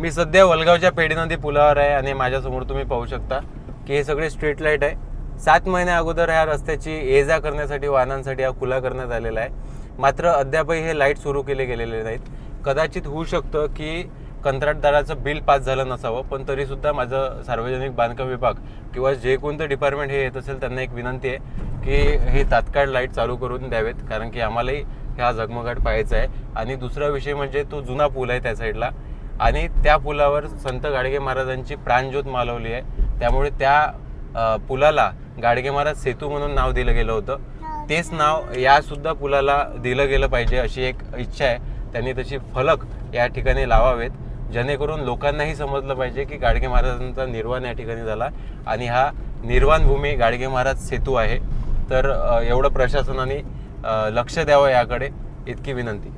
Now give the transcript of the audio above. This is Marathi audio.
मी सध्या वलगावच्या पेडी नदी पुलावर आहे आणि माझ्यासमोर तुम्ही पाहू शकता की हे सगळे स्ट्रीट लाईट आहे. 7 महिन्या अगोदर ह्या रस्त्याची ये जा करण्यासाठी वाहनांसाठी हा खुला करण्यात आलेला आहे. मात्र अद्यापही हे लाईट सुरू केले गेलेले नाहीत. कदाचित होऊ शकतं की कंत्राटदाराचं बिल पास झालं नसावं, पण तरीसुद्धा माझं सार्वजनिक बांधकाम विभाग किंवा जे कोणतं डिपार्टमेंट हे येत असेल त्यांना एक विनंती आहे की हे तात्काळ लाईट चालू करून द्यावेत, कारण की आम्हालाही हा झगमगाट पाहायचा आहे. आणि दुसरा विषय म्हणजे तो जुना पूल आहे त्या साईडला, आणि त्या पुलावर संत गाडगे महाराजांची प्राणज्योत मालवली आहे. त्यामुळे त्या पुलाला गाडगे महाराज सेतू म्हणून नाव दिलं गेलं होतं. तेच नाव यासुद्धा पुलाला दिलं गेलं पाहिजे अशी एक इच्छा आहे. त्यांनी तशी फलक या ठिकाणी लावावेत, जेणेकरून लोकांनाही समजलं पाहिजे की गाडगे महाराजांचा निर्वाण या ठिकाणी झाला आणि हा निर्वाण भूमी गाडगे महाराज सेतू आहे. तर एवढं प्रशासनाने लक्ष द्यावं याकडे, इतकी विनंती.